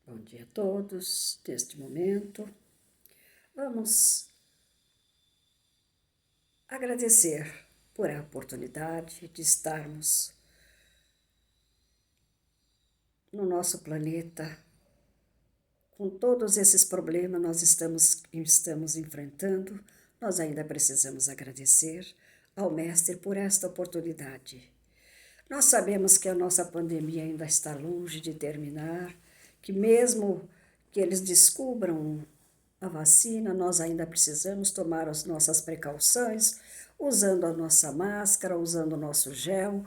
Bom dia a todos. Neste momento, vamos agradecer por a oportunidade de estarmos no nosso planeta com todos esses problemas nós estamos enfrentando. Nós ainda precisamos agradecer ao Mestre por esta oportunidade. Nós sabemos que a nossa pandemia ainda está longe de terminar, que mesmo que eles descubram a vacina, nós ainda precisamos tomar as nossas precauções, usando a nossa máscara, usando o nosso gel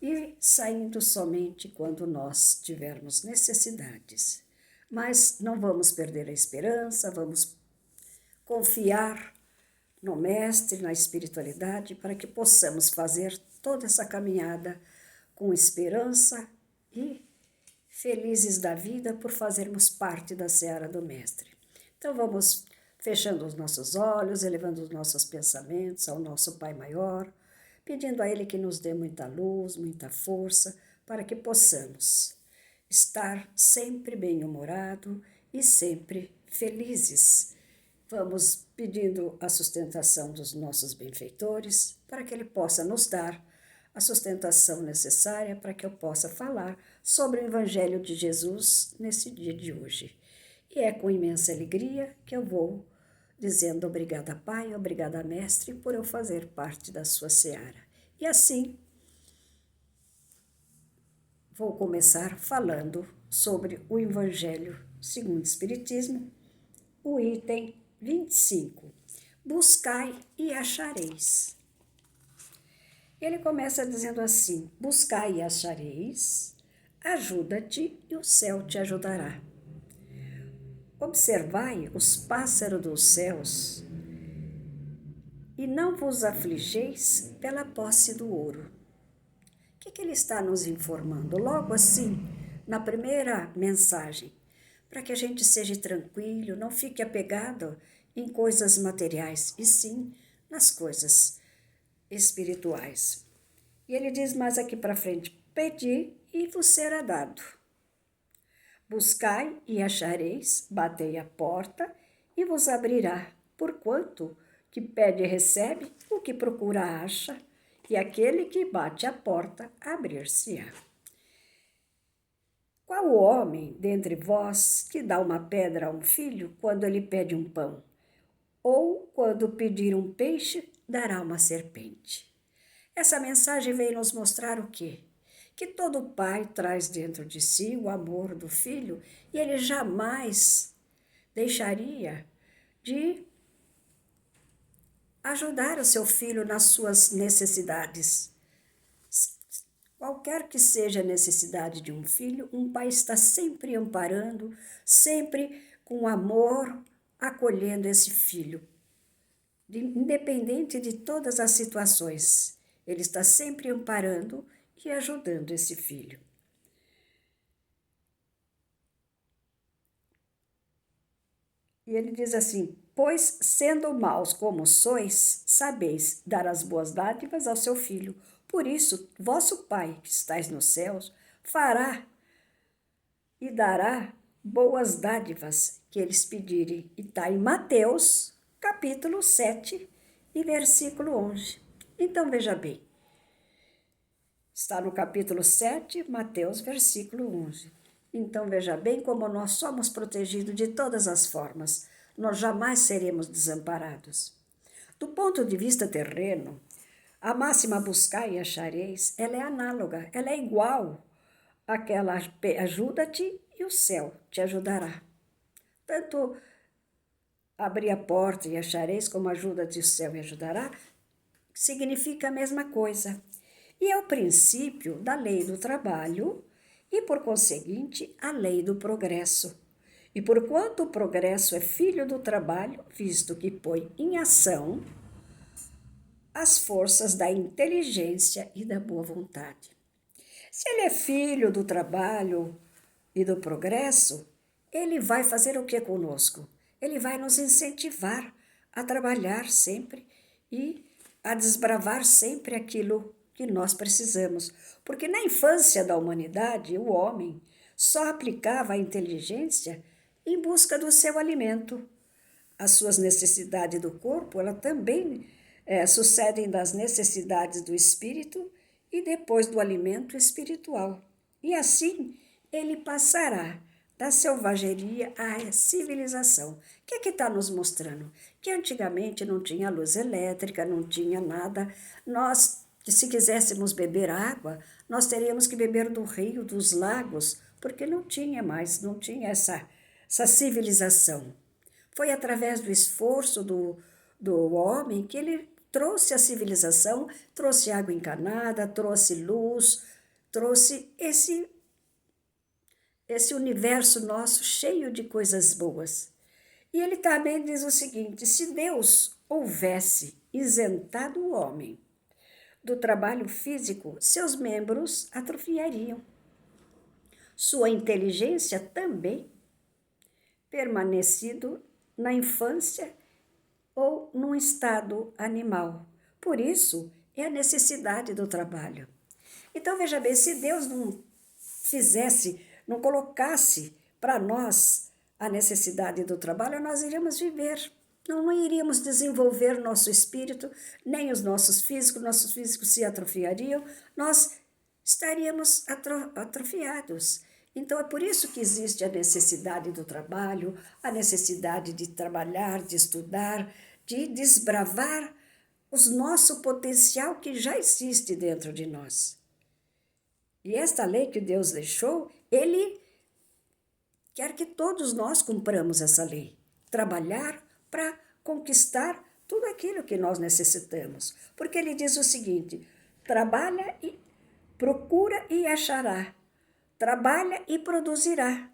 e saindo somente quando nós tivermos necessidades. Mas não vamos perder a esperança, vamos confiar no Mestre, na espiritualidade, para que possamos fazer toda essa caminhada com esperança e felizes da vida por fazermos parte da seara do Mestre. Então vamos fechando os nossos olhos, elevando os nossos pensamentos ao nosso Pai Maior, pedindo a Ele que nos dê muita luz, muita força, para que possamos estar sempre bem-humorado e sempre felizes. Vamos pedindo a sustentação dos nossos benfeitores, para que Ele possa nos dar a sustentação necessária para que eu possa falar sobre o Evangelho de Jesus nesse dia de hoje. E é com imensa alegria que eu vou dizendo obrigada, Pai, obrigada, Mestre, por eu fazer parte da sua seara. E assim, vou começar falando sobre o Evangelho segundo o Espiritismo, o item 25. Buscai e achareis. Ele começa dizendo assim: buscai e achareis, ajuda-te e o céu te ajudará. Observai os pássaros dos céus e não vos afligeis pela posse do ouro. O que ele está nos informando? Logo assim, na primeira mensagem, para que a gente seja tranquilo, não fique apegado em coisas materiais, e sim nas coisas espirituais. E ele diz mais aqui para frente: pedi e vos será dado. Buscai e achareis, batei a porta e vos abrirá. Porquanto que pede recebe, o que procura acha, e aquele que bate a porta abrir-se-á. Qual o homem dentre vós que dá uma pedra a um filho quando ele pede um pão? Ou quando pedir um peixe, dará uma serpente? Essa mensagem vem nos mostrar o quê? Que todo pai traz dentro de si o amor do filho e ele jamais deixaria de ajudar o seu filho nas suas necessidades. Qualquer que seja a necessidade de um filho, um pai está sempre amparando, sempre com amor, acolhendo esse filho, independente de todas as situações. Ele está sempre amparando e ajudando esse filho. E ele diz assim: pois, sendo maus como sois, sabeis dar as boas dádivas ao seu filho. Por isso, vosso Pai, que estais nos céus, fará e dará boas dádivas que eles pedirem. E está em Mateus, capítulo 7 e versículo 11. Então, veja bem. Está no capítulo 7, Mateus, versículo 11. Então, veja bem como nós somos protegidos de todas as formas. Nós jamais seremos desamparados. Do ponto de vista terreno, a máxima buscai e achareis, ela é análoga, ela é igual àquela ajuda-te e o céu te ajudará. Tanto abrir a porta e achareis como ajuda-te e o céu me ajudará, significa a mesma coisa. E é o princípio da lei do trabalho e, por conseguinte, a lei do progresso. E porquanto o progresso é filho do trabalho, visto que põe em ação as forças da inteligência e da boa vontade. Se ele é filho do trabalho e do progresso, ele vai fazer o que conosco? Ele vai nos incentivar a trabalhar sempre e a desbravar sempre aquilo que nós precisamos. Porque na infância da humanidade, o homem só aplicava a inteligência em busca do seu alimento. As suas necessidades do corpo, elas também sucedem das necessidades do espírito e depois do alimento espiritual. E assim ele passará da selvageria à civilização. O que está nos mostrando? Que antigamente não tinha luz elétrica, não tinha nada. Nós, se quiséssemos beber água, nós teríamos que beber do rio, dos lagos, porque não tinha mais, não tinha essa civilização. Foi através do esforço do homem que ele trouxe a civilização, trouxe água encanada, trouxe luz, trouxe esse universo nosso cheio de coisas boas. E ele também diz o seguinte: se Deus houvesse isentado o homem do trabalho físico, seus membros atrofiariam. Sua inteligência também permanecido na infância ou num estado animal. Por isso, é a necessidade do trabalho. Então, veja bem, se Deus não colocasse para nós a necessidade do trabalho, nós iríamos viver. Não iríamos desenvolver nosso espírito, nem os nossos físicos se atrofiariam, nós estaríamos atrofiados. Então, é por isso que existe a necessidade do trabalho, a necessidade de trabalhar, de estudar, de desbravar o nosso potencial que já existe dentro de nós. E esta lei que Deus deixou, Ele quer que todos nós cumpramos essa lei. Trabalhar para conquistar tudo aquilo que nós necessitamos. Porque Ele diz o seguinte: trabalha e procura e achará. Trabalha e produzirá.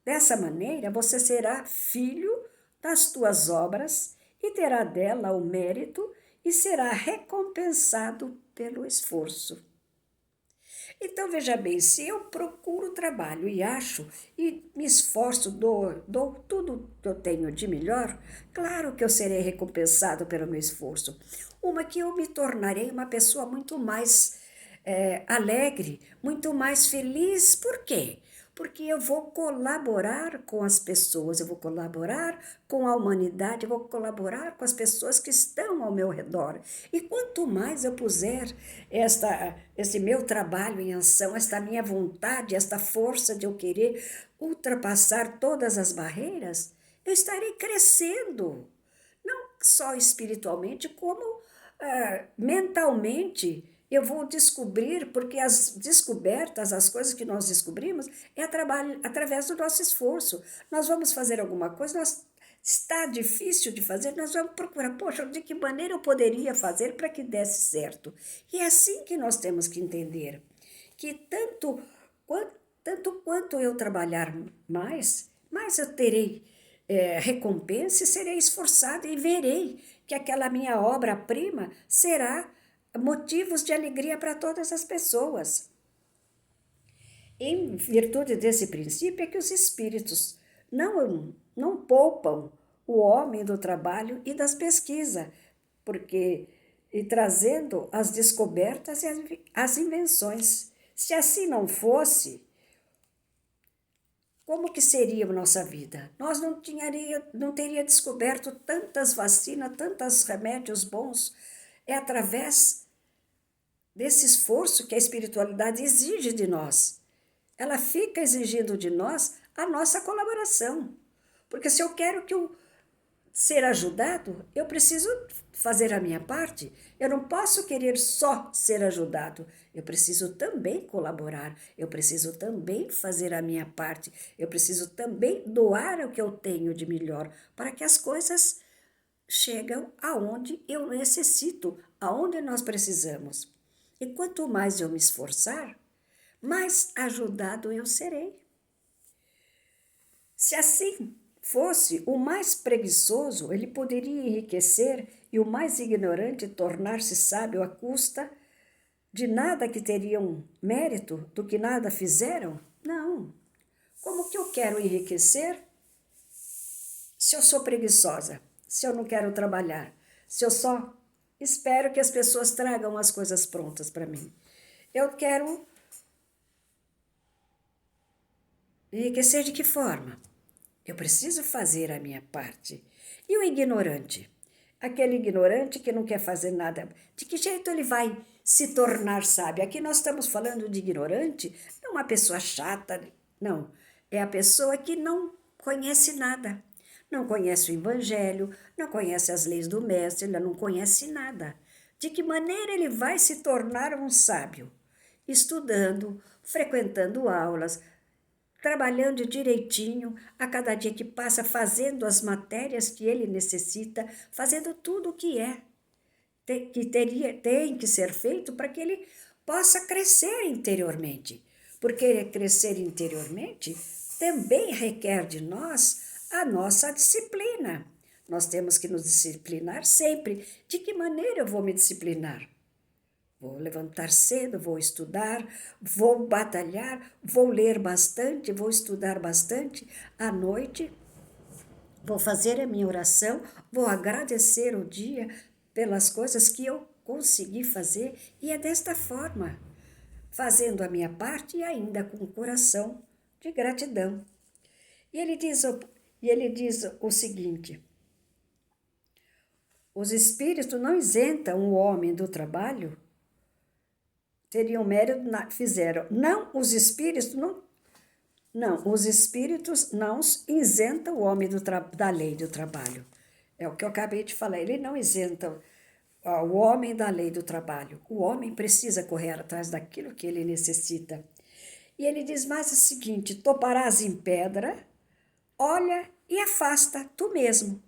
Dessa maneira, você será filho das tuas obras e terá dela o mérito e será recompensado pelo esforço. Então, veja bem, se eu procuro trabalho e acho, e me esforço, dou tudo que eu tenho de melhor, claro que eu serei recompensado pelo meu esforço. Uma que eu me tornarei uma pessoa muito mais alegre, muito mais feliz. Por quê? Porque eu vou colaborar com as pessoas, eu vou colaborar com a humanidade, eu vou colaborar com as pessoas que estão ao meu redor. E quanto mais eu puser esse meu trabalho em ação, esta minha vontade, esta força de eu querer ultrapassar todas as barreiras, eu estarei crescendo, não só espiritualmente, como mentalmente. Eu vou descobrir, porque as descobertas, as coisas que nós descobrimos, é através do nosso esforço. Nós vamos fazer alguma coisa, está difícil de fazer, nós vamos procurar, poxa, de que maneira eu poderia fazer para que desse certo? E é assim que nós temos que entender, que tanto quanto eu trabalhar mais eu terei recompensa e serei esforçada e verei que aquela minha obra-prima será motivos de alegria para todas as pessoas. Em virtude desse princípio é que os espíritos não poupam o homem do trabalho e das pesquisas, e trazendo as descobertas e as invenções. Se assim não fosse, como que seria a nossa vida? Nós não teria descoberto tantas vacinas, tantos remédios bons. É através desse esforço que a espiritualidade exige de nós. Ela fica exigindo de nós a nossa colaboração. Porque se eu quero ser ajudado, eu preciso fazer a minha parte. Eu não posso querer só ser ajudado. Eu preciso também colaborar. Eu preciso também fazer a minha parte. Eu preciso também doar o que eu tenho de melhor para que as coisas cheguem aonde eu necessito, aonde nós precisamos. E quanto mais eu me esforçar, mais ajudado eu serei. Se assim fosse, o mais preguiçoso, ele poderia enriquecer e o mais ignorante tornar-se sábio à custa de nada que teriam mérito, do que nada fizeram? Não. Como que eu quero enriquecer se eu sou preguiçosa, se eu não quero trabalhar, se eu só espero que as pessoas tragam as coisas prontas para mim? Eu quero Enriquecer de que forma? Eu preciso fazer a minha parte. E o ignorante? Aquele ignorante que não quer fazer nada, de que jeito ele vai se tornar sábio? Aqui nós estamos falando de ignorante, não uma pessoa chata, não. É a pessoa que não conhece nada. Não conhece o evangelho, não conhece as leis do mestre, ele não conhece nada. De que maneira ele vai se tornar um sábio? Estudando, frequentando aulas, trabalhando direitinho, a cada dia que passa, fazendo as matérias que ele necessita, fazendo tudo o que tem que ser feito para que ele possa crescer interiormente. Porque crescer interiormente também requer de nós a nossa disciplina. Nós temos que nos disciplinar sempre. De que maneira eu vou me disciplinar? Vou levantar cedo, vou estudar, vou batalhar, vou ler bastante, vou estudar bastante. À noite, vou fazer a minha oração, vou agradecer o dia pelas coisas que eu consegui fazer. E é desta forma, fazendo a minha parte e ainda com o coração de gratidão. E ele diz o seguinte: os espíritos não isentam o homem do trabalho. Teriam mérito, fizeram. Os espíritos não isentam o homem da lei do trabalho. É o que eu acabei de falar. Ele não isenta o homem da lei do trabalho. O homem precisa correr atrás daquilo que ele necessita. E ele diz mais o seguinte: toparás em pedra, olha e afasta tu mesmo.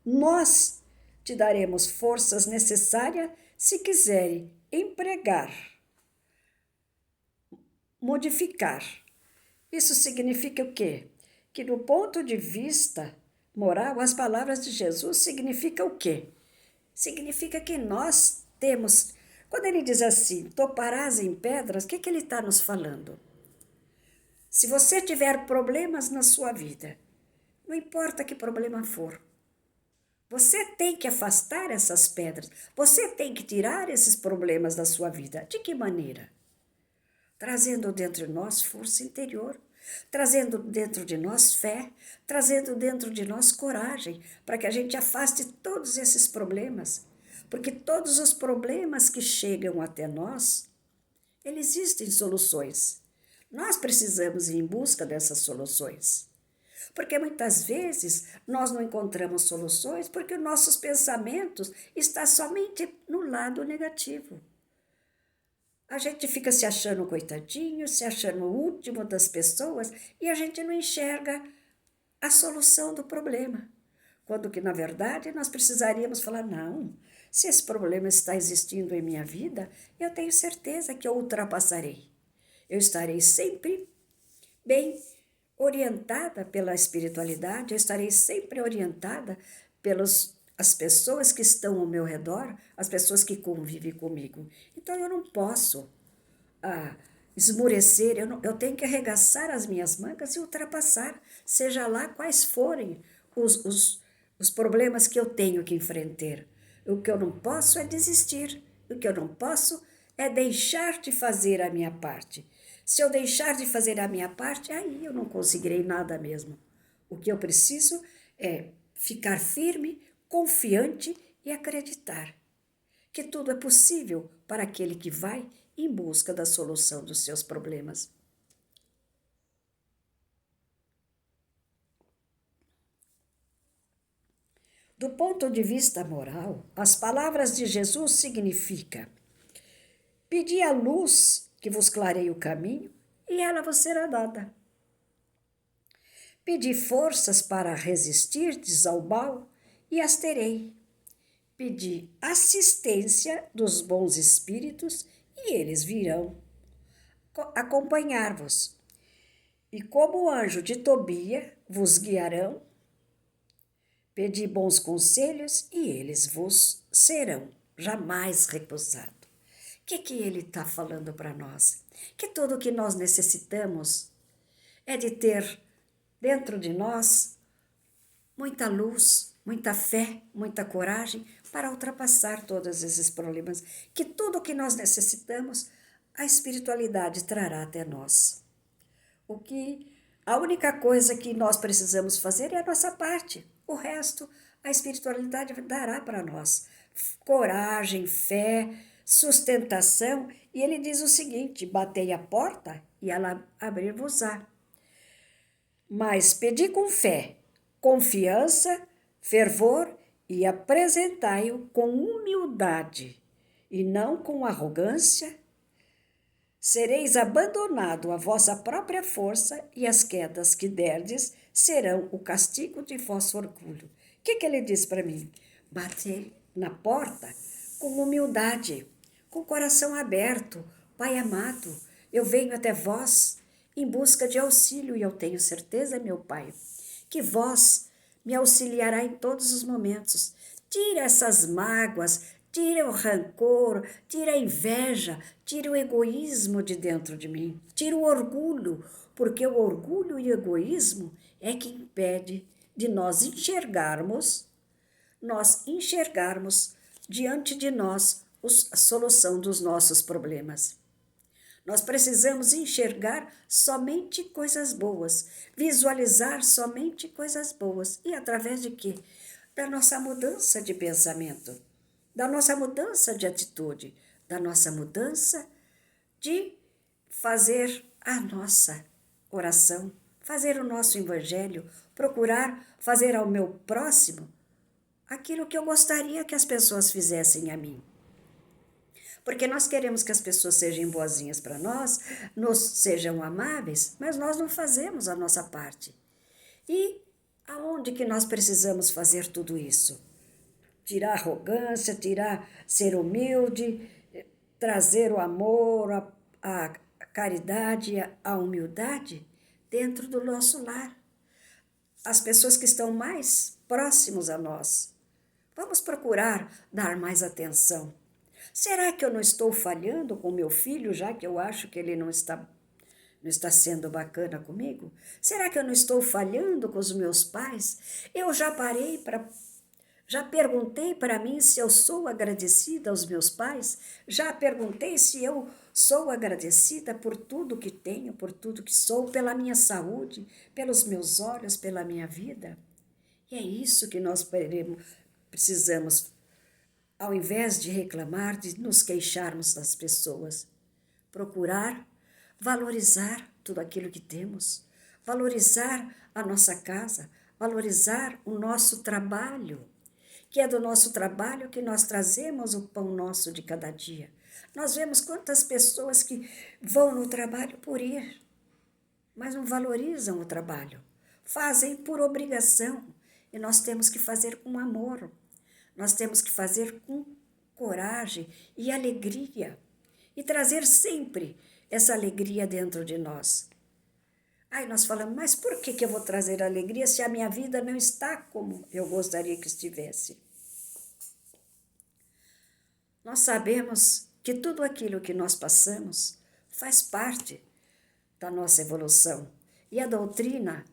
Nós te daremos forças necessárias se quiserem empregar, modificar. Isso significa o quê? Que do ponto de vista moral, as palavras de Jesus significam o quê? Significa que nós temos... Quando ele diz assim, toparás em pedras, o que ele está nos falando? Se você tiver problemas na sua vida, não importa que problema for, você tem que afastar essas pedras, você tem que tirar esses problemas da sua vida. De que maneira? Trazendo dentro de nós força interior, trazendo dentro de nós fé, trazendo dentro de nós coragem, para que a gente afaste todos esses problemas. Porque todos os problemas que chegam até nós, eles existem soluções. Nós precisamos ir em busca dessas soluções. Porque muitas vezes nós não encontramos soluções porque nossos pensamentos estão somente no lado negativo. A gente fica se achando coitadinho, se achando o último das pessoas e a gente não enxerga a solução do problema. Quando que, na verdade, nós precisaríamos falar, não, se esse problema está existindo em minha vida, eu tenho certeza que eu ultrapassarei. Eu estarei sempre bem orientada pela espiritualidade, eu estarei sempre orientada pelas as pessoas que estão ao meu redor, as pessoas que convivem comigo. Então eu não posso esmorecer, eu tenho que arregaçar as minhas mangas e ultrapassar, seja lá quais forem os problemas que eu tenho que enfrentar. O que eu não posso é desistir, o que eu não posso é deixar de fazer a minha parte. Se eu deixar de fazer a minha parte, aí eu não conseguirei nada mesmo. O que eu preciso é ficar firme, confiante e acreditar que tudo é possível para aquele que vai em busca da solução dos seus problemas. Do ponto de vista moral, as palavras de Jesus significam: pedi a luz que vos clareie o caminho e ela vos será dada. Pedi forças para resistirdes ao mal e as terei. Pedi assistência dos bons espíritos e eles virão acompanhar-vos. E como o anjo de Tobia vos guiarão, pedi bons conselhos e eles vos serão jamais recusados. O que ele está falando para nós? Que tudo o que nós necessitamos é de ter dentro de nós muita luz, muita fé, muita coragem para ultrapassar todos esses problemas. Que tudo o que nós necessitamos, a espiritualidade trará até nós. O que A única coisa que nós precisamos fazer é a nossa parte. O resto, a espiritualidade dará para nós. Coragem, fé, sustentação. E ele diz o seguinte: batei a porta e ela abrir-vos-á. Mas pedi com fé, confiança, fervor e apresentai-o com humildade e não com arrogância. Sereis abandonado à vossa própria força e as quedas que derdes serão o castigo de vosso orgulho. O que ele diz para mim? Bater na porta com humildade, com o coração aberto. Pai amado, eu venho até vós em busca de auxílio e eu tenho certeza, meu Pai, que vós me auxiliará em todos os momentos. Tira essas mágoas, tira o rancor, tira a inveja, tira o egoísmo de dentro de mim, tira o orgulho, porque o orgulho e o egoísmo é que impede de nós enxergarmos diante de nós a solução dos nossos problemas. Nós precisamos enxergar somente coisas boas, visualizar somente coisas boas. E através de quê? Da nossa mudança de pensamento, da nossa mudança de atitude, da nossa mudança de fazer a nossa oração, fazer o nosso evangelho, procurar fazer ao meu próximo aquilo que eu gostaria que as pessoas fizessem a mim. Porque nós queremos que as pessoas sejam boazinhas para nós, nos sejam amáveis, mas nós não fazemos a nossa parte. E aonde que nós precisamos fazer tudo isso? Tirar a arrogância, ser humilde, trazer o amor, a caridade, a humildade dentro do nosso lar. As pessoas que estão mais próximos a nós. Vamos procurar dar mais atenção. Será que eu não estou falhando com meu filho, já que eu acho que ele não está sendo bacana comigo? Será que eu não estou falhando com os meus pais? Eu já perguntei para mim se eu sou agradecida aos meus pais? Já perguntei se eu sou agradecida por tudo que tenho, por tudo que sou, pela minha saúde, pelos meus olhos, pela minha vida? E é isso que nós precisamos, ao invés de reclamar, de nos queixarmos das pessoas, procurar valorizar tudo aquilo que temos, valorizar a nossa casa, valorizar o nosso trabalho, que é do nosso trabalho que nós trazemos o pão nosso de cada dia. Nós vemos quantas pessoas que vão no trabalho por ir, mas não valorizam o trabalho, fazem por obrigação, e nós temos que fazer com amor. Nós temos que fazer com coragem e alegria e trazer sempre essa alegria dentro de nós. Aí nós falamos, mas por que eu vou trazer alegria se a minha vida não está como eu gostaria que estivesse? Nós sabemos que tudo aquilo que nós passamos faz parte da nossa evolução. E a doutrina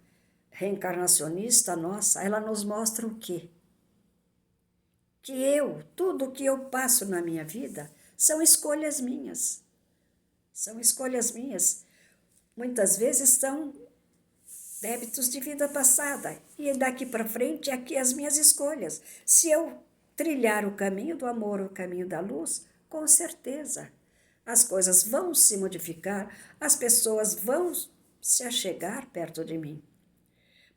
reencarnacionista nossa, ela nos mostra o quê? Que tudo que eu passo na minha vida são escolhas minhas. São escolhas minhas. Muitas vezes são débitos de vida passada. E daqui para frente, aqui as minhas escolhas. Se eu trilhar o caminho do amor, o caminho da luz, com certeza as coisas vão se modificar, as pessoas vão se achegar perto de mim.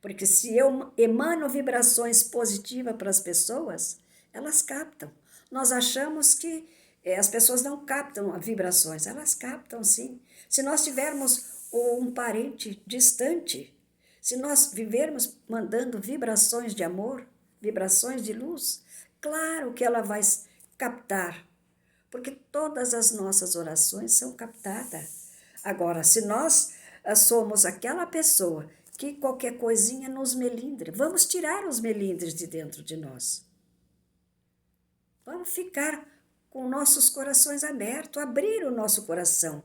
Porque se eu emano vibrações positivas para as pessoas, elas captam. Nós achamos que as pessoas não captam as vibrações, elas captam sim. Se nós tivermos um parente distante, se nós vivermos mandando vibrações de amor, vibrações de luz, claro que ela vai captar, porque todas as nossas orações são captadas. Agora, se nós somos aquela pessoa que qualquer coisinha nos melindre, vamos tirar os melindres de dentro de nós. Vamos ficar com nossos corações abertos, abrir o nosso coração,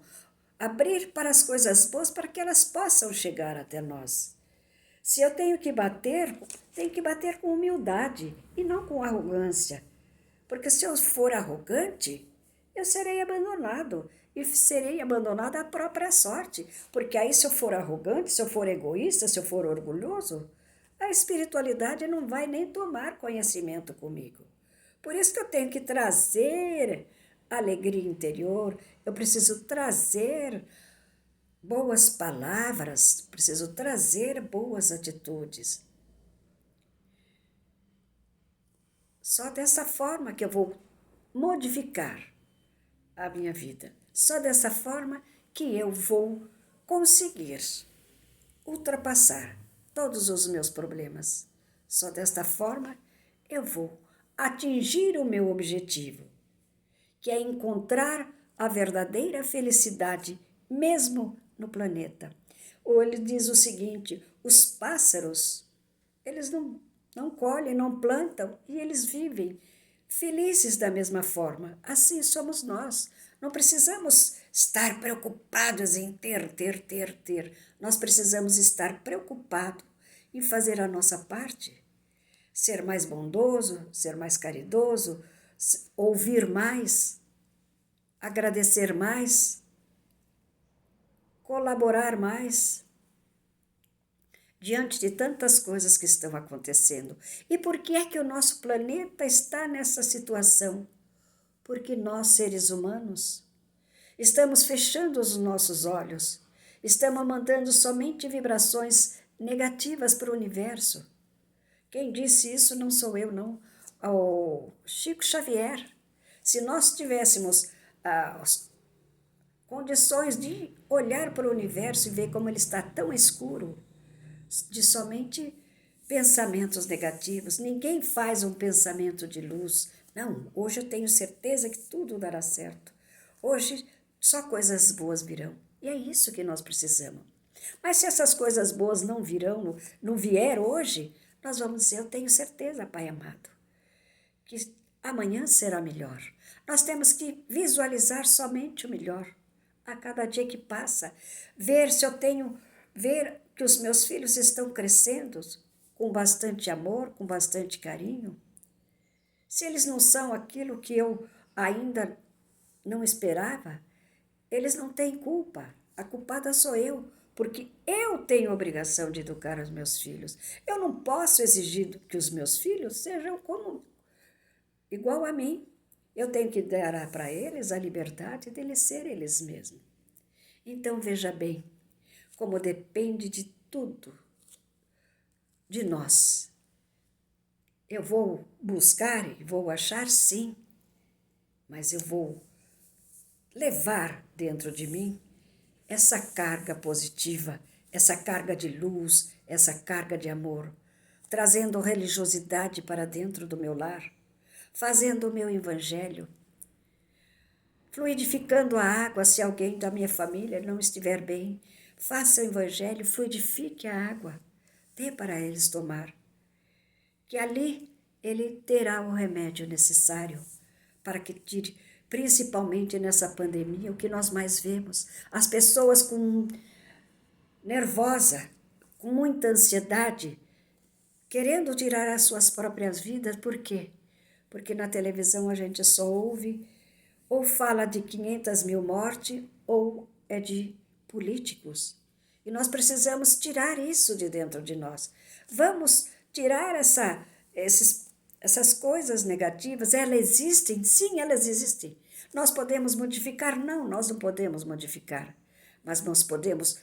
abrir para as coisas boas, para que elas possam chegar até nós. Se eu tenho que bater com humildade e não com arrogância. Porque se eu for arrogante, eu serei abandonado. e serei abandonada à própria sorte, porque aí se eu for arrogante, se eu for egoísta, se eu for orgulhoso, a espiritualidade não vai nem tomar conhecimento comigo. Por isso que eu tenho que trazer alegria interior, eu preciso trazer boas palavras, preciso trazer boas atitudes. Só dessa forma que eu vou modificar a minha vida. Só dessa forma que eu vou conseguir ultrapassar todos os meus problemas. Só desta forma eu vou atingir o meu objetivo, que é encontrar a verdadeira felicidade, mesmo no planeta. Ou ele diz o seguinte: os pássaros, eles não colhem, não plantam e eles vivem felizes da mesma forma. Assim somos nós. Não precisamos estar preocupados em ter. Nós precisamos estar preocupados em fazer a nossa parte. Ser mais bondoso, ser mais caridoso, ouvir mais, agradecer mais, colaborar mais, diante de tantas coisas que estão acontecendo. E por que é que o nosso planeta está nessa situação? Porque nós, seres humanos, estamos fechando os nossos olhos, estamos mandando somente vibrações negativas para o universo. Quem disse isso não sou eu, não. O Chico Xavier. Se nós tivéssemos condições de olhar para o universo e ver como ele está tão escuro, de somente pensamentos negativos. Ninguém faz um pensamento de luz. Não, hoje eu tenho certeza que tudo dará certo. Hoje só coisas boas virão. E é isso que nós precisamos. Mas se essas coisas boas não virão, não vier hoje, nós vamos dizer: eu tenho certeza, Pai amado, que amanhã será melhor. Nós temos que visualizar somente o melhor. A cada dia que passa, ver que os meus filhos estão crescendo com bastante amor, com bastante carinho. Se eles não são aquilo que eu ainda não esperava, eles não têm culpa. A culpada sou eu, porque eu tenho a obrigação de educar os meus filhos. Eu não posso exigir que os meus filhos sejam igual a mim. Eu tenho que dar para eles a liberdade de eles serem eles mesmos. Então, veja bem, como depende de tudo de nós. Eu vou buscar e vou achar, sim, mas eu vou levar dentro de mim essa carga positiva, essa carga de luz, essa carga de amor, trazendo religiosidade para dentro do meu lar, fazendo o meu evangelho, fluidificando a água se alguém da minha família não estiver bem. Faça o evangelho, fluidifique a água, dê para eles tomar, que ali ele terá o remédio necessário para que tire, principalmente nessa pandemia, o que nós mais vemos, as pessoas nervosa, com muita ansiedade, querendo tirar as suas próprias vidas. Por quê? Porque na televisão a gente só ouve ou fala de 500.000 mortes ou é de políticos. E nós precisamos tirar isso de dentro de nós. Vamos tirar essas coisas negativas. Elas existem? Sim, elas existem. Nós podemos modificar? Não, nós não podemos modificar. Mas nós podemos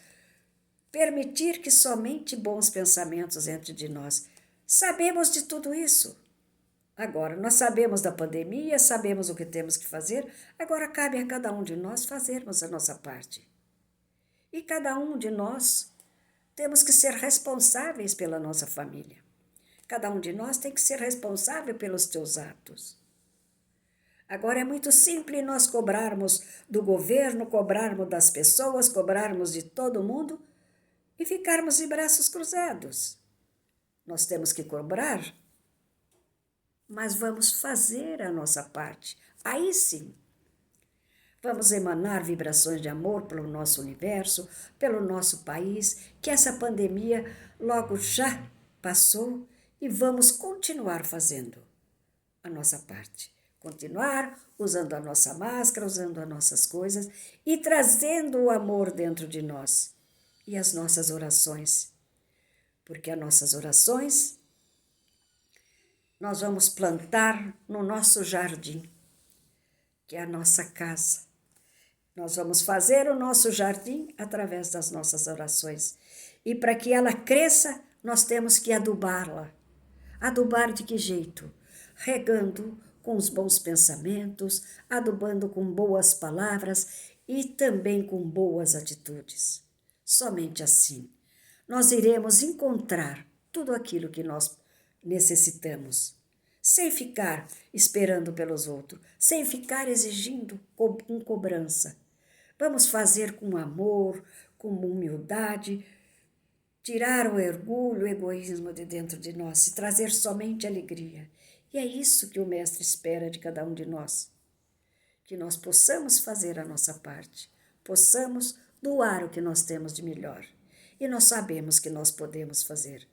permitir que somente bons pensamentos entrem de nós. Sabemos de tudo isso. Agora, nós sabemos da pandemia, sabemos o que temos que fazer, agora cabe a cada um de nós fazermos a nossa parte. E cada um de nós temos que ser responsáveis pela nossa família. Cada um de nós tem que ser responsável pelos seus atos. Agora é muito simples nós cobrarmos do governo, cobrarmos das pessoas, cobrarmos de todo mundo e ficarmos de braços cruzados. Nós temos que cobrar, mas vamos fazer a nossa parte. Aí sim, vamos emanar vibrações de amor pelo nosso universo, pelo nosso país, que essa pandemia logo já passou e vamos continuar fazendo a nossa parte. continuar usando a nossa máscara, usando as nossas coisas e trazendo o amor dentro de nós e as nossas orações. Porque as nossas orações nós vamos plantar no nosso jardim, que é a nossa casa. Nós vamos fazer o nosso jardim através das nossas orações. E para que ela cresça, nós temos que adubá-la. Adubar de que jeito? Regando com os bons pensamentos, adubando com boas palavras e também com boas atitudes. Somente assim nós iremos encontrar tudo aquilo que nós necessitamos, sem ficar esperando pelos outros, sem ficar exigindo com cobrança. Vamos fazer com amor, com humildade, tirar o orgulho, o egoísmo de dentro de nós e trazer somente alegria. E é isso que o Mestre espera de cada um de nós, que nós possamos fazer a nossa parte, possamos doar o que nós temos de melhor. E nós sabemos que nós podemos fazer.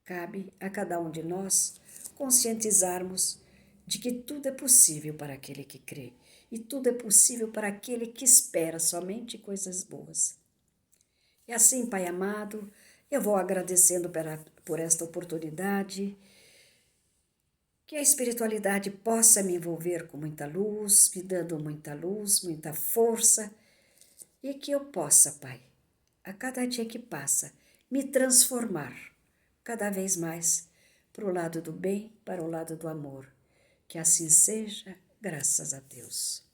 Cabe a cada um de nós conscientizarmos de que tudo é possível para aquele que crê e tudo é possível para aquele que espera somente coisas boas. E assim, Pai amado, eu vou agradecendo por esta oportunidade, que a espiritualidade possa me envolver com muita luz, me dando muita luz, muita força, e que eu possa, Pai, a cada dia que passa, me transformar cada vez mais para o lado do bem, para o lado do amor. Que assim seja, graças a Deus.